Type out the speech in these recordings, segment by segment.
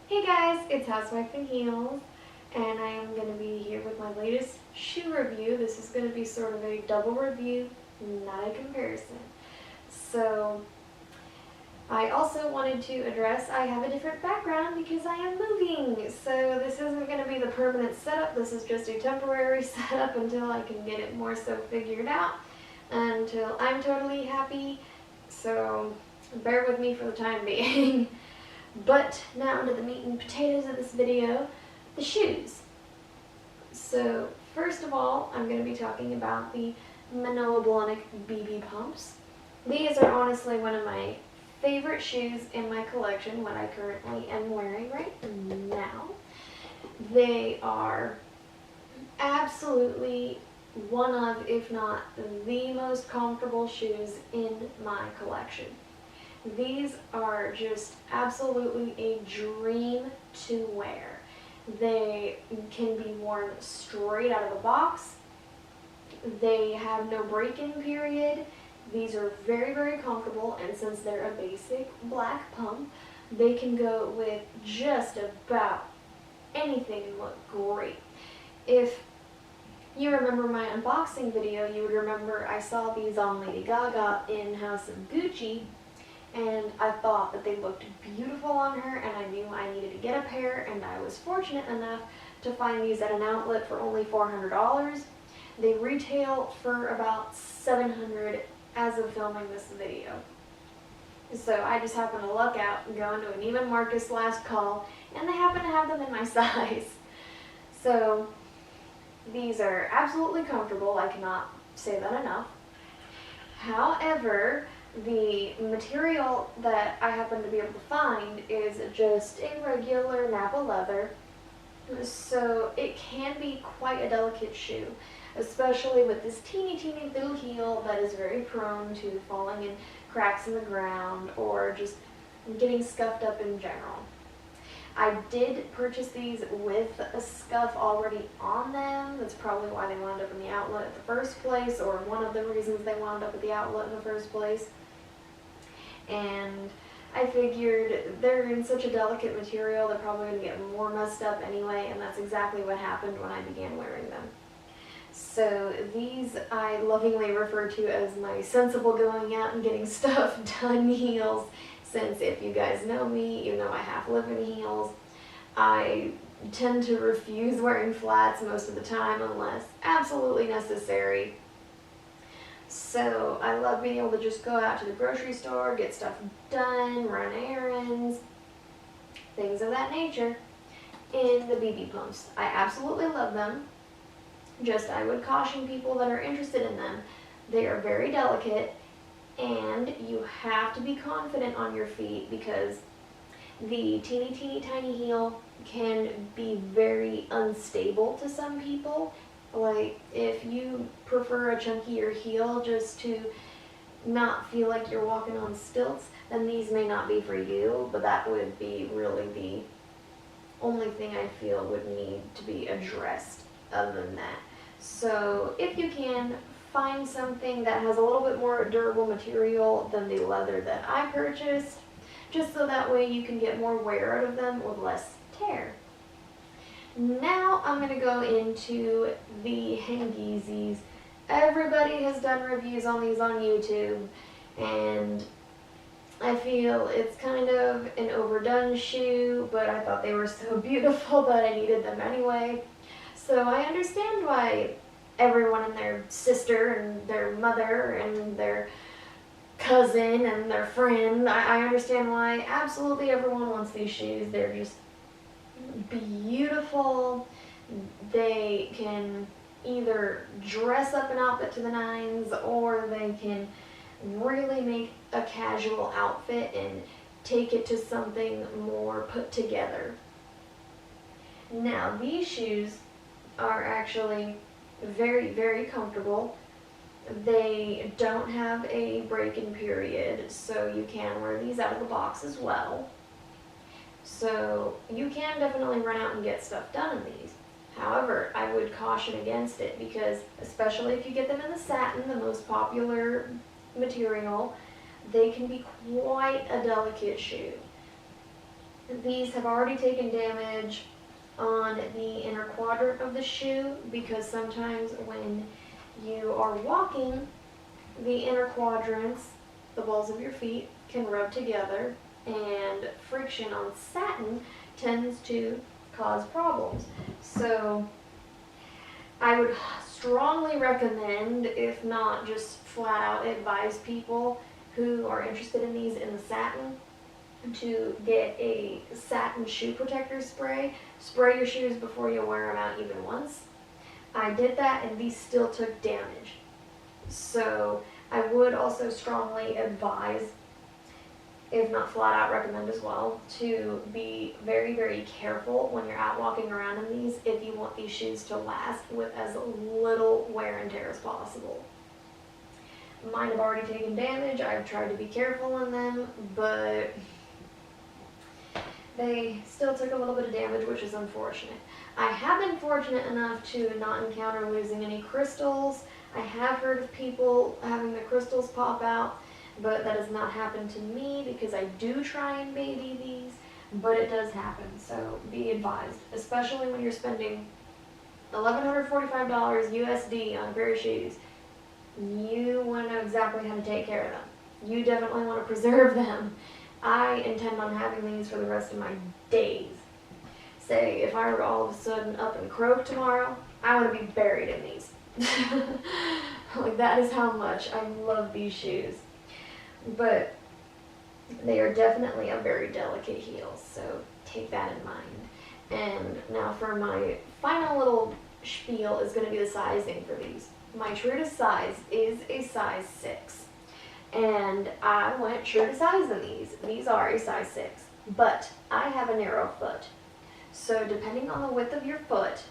Hey guys, it's Housewife in Heels, and I am going to be here with my latest shoe review. This is going to be sort of a double review, not a comparison. So, I also wanted to address I have a different background because I am moving. So this isn't going to be the permanent setup, this is just a temporary setup until I can get it more so figured out, until I'm totally happy. So, bear with me for the time being. But now onto the meat and potatoes of this video, the shoes. So first of all, I'm going to be talking about the Manolo Blahnik BB Pumps. These are honestly one of my favorite shoes in my collection, what I currently am wearing right now. They are absolutely one of, if not the most comfortable shoes in my collection. These are just absolutely a dream to wear. They can be worn straight out of the box. They have no break-in period. These are very, very comfortable, and since they're a basic black pump, they can go with just about anything and look great. If you remember my unboxing video, you would remember I saw these on Lady Gaga in House of Gucci, and I thought that they looked beautiful on her, and I knew I needed to get a pair, and I was fortunate enough to find these at an outlet for only $400. They retail for about $700 as of filming this video. So I just happened to luck out and go into a Neiman Marcus last call, and they happen to have them in my size. So these are absolutely comfortable, I cannot say that enough. However, the material that I happen to be able to find is just a regular Napa leather, so it can be quite a delicate shoe, especially with this teeny little heel that is very prone to falling in cracks in the ground or just getting scuffed up in general. I did purchase these with a scuff already on them. That's probably why they wound up in the outlet in the first place, or one of the reasons they wound up at the outlet in the first place. And I figured they're in such a delicate material, they're probably going to get more messed up anyway, and that's exactly what happened when I began wearing them. So these I lovingly refer to as my sensible going out and getting stuff done heels, since if you guys know me, you know I half live in heels. I tend to refuse wearing flats most of the time unless absolutely necessary. So I love being able to just go out to the grocery store, get stuff done, run errands, things of that nature in the BB pumps. I absolutely love them. Just I would caution people that are interested in them. They are very delicate, and you have to be confident on your feet because the teeny tiny heel can be very unstable to some people. Like, if you prefer a chunkier heel just to not feel like you're walking on stilts, then these may not be for you, but that would be really the only thing I feel would need to be addressed other than that. So, if you can, find something that has a little bit more durable material than the leather that I purchased, just so that way you can get more wear out of them with less tear. Now I'm going to go into the Hangisis. Everybody has done reviews on these on YouTube, and I feel it's kind of an overdone shoe, but I thought they were so beautiful that I needed them anyway. So I understand why everyone and their sister and their mother and their cousin and their friend, I understand why absolutely everyone wants these shoes. They're just beautiful. They can either dress up an outfit to the nines, or they can really make a casual outfit and take it to something more put together. Now, these shoes are actually very comfortable. They don't have a break-in period, so you can wear these out of the box as well. So you can definitely run out and get stuff done in these. However, I would caution against it because, especially if you get them in the satin, the most popular material, they can be quite a delicate shoe. These have already taken damage on the inner quadrant of the shoe because sometimes when you are walking, the inner quadrants, the balls of your feet, can rub together, and friction on satin tends to cause problems. So I would strongly recommend, if not just flat out advise people who are interested in these in the satin, to get a satin shoe protector spray. Spray your shoes before you wear them out even once. I did that and these still took damage. So I would also strongly advise, if not flat out recommend as well, to be very, very careful when you're out walking around in these if you want these shoes to last with as little wear and tear as possible. Mine have already taken damage. I've tried to be careful in them, but they still took a little bit of damage, which is unfortunate. I have been fortunate enough to not encounter losing any crystals. I have heard of people having the crystals pop out, but that has not happened to me because I do try and baby these, but it does happen, so be advised, especially when you're spending $1,145 USD on a pair of shoes. You want to know exactly how to take care of them. You definitely want to preserve them. I intend on having these for the rest of my days. Say, if I were all of a sudden up and croak tomorrow, I want to be buried in these. Like, that is how much I love these shoes. But they are definitely a very delicate heel, so take that in mind. And now for my final little spiel is going to be the sizing for these. My true to size is a size 6. And I went true to size in these. These are a size 6. But I have a narrow foot. So depending on the width of your foot,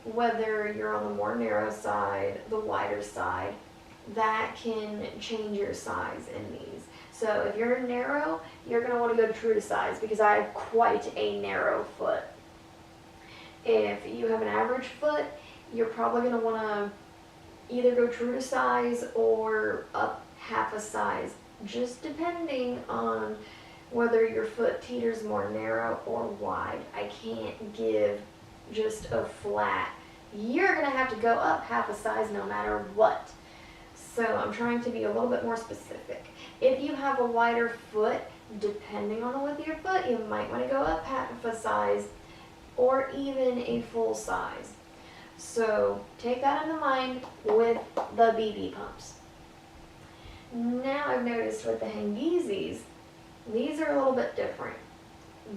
whether you're on the more narrow side, the wider side, that can change your size in these. So if you're narrow, you're going to want to go true to size because I have quite a narrow foot. If you have an average foot, you're probably going to want to either go true to size or up half a size, just depending on whether your foot teeters more narrow or wide. I can't give just a flat. You're going to have to go up half a size no matter what. So I'm trying to be a little bit more specific. If you have a wider foot, depending on the width of your foot, you might want to go up half a size or even a full size. So take that into mind with the BB pumps. Now I've noticed with the Hangisis, these are a little bit different.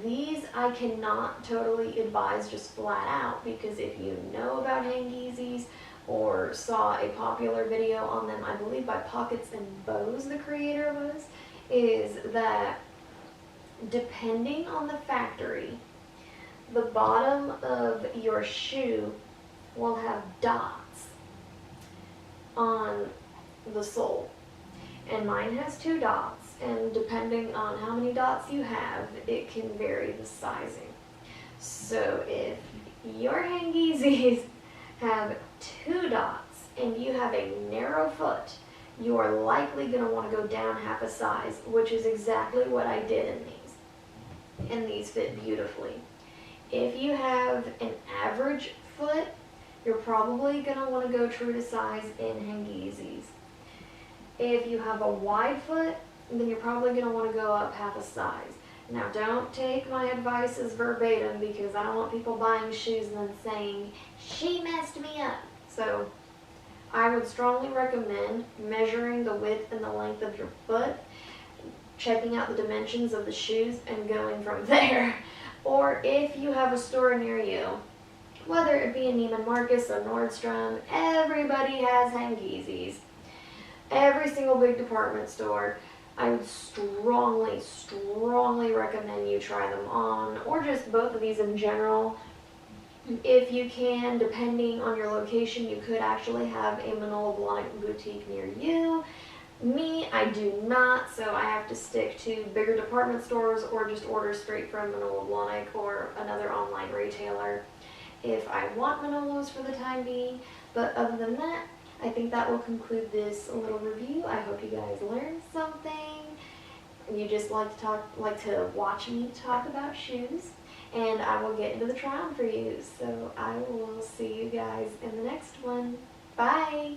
These I cannot totally advise just flat out because if you know about Hangisis or saw a popular video on them, I believe by Pockets and Bows, the creator of this, is that depending on the factory, the bottom of your shoe will have dots on the sole. And mine has 2 dots, and depending on how many dots you have, it can vary the sizing. So if your Hangisis have 2 dots and you have a narrow foot, you are likely going to want to go down half a size, which is exactly what I did in these. And these fit beautifully. If you have an average foot, you're probably going to want to go true to size in Hangisis. If you have a wide foot, then you're probably going to want to go up half a size. Now, don't take my advice as verbatim because I don't want people buying shoes and then saying, she messed me up. So I would strongly recommend measuring the width and the length of your foot, checking out the dimensions of the shoes, and going from there. Or if you have a store near you, whether it be a Neiman Marcus or Nordstrom, everybody has Hangisis. Every single big department store, I would strongly, strongly recommend you try them on, or just both of these in general. If you can, depending on your location, you could actually have a Manolo Blahnik boutique near you. Me, I do not, so I have to stick to bigger department stores or just order straight from Manolo Blahnik or another online retailer if I want Manolos for the time being. But other than that, I think that will conclude this little review. I hope you guys learned something. you just like to watch me talk about shoes, and I will get into the try on for you. So I will see you guys in the next one. Bye!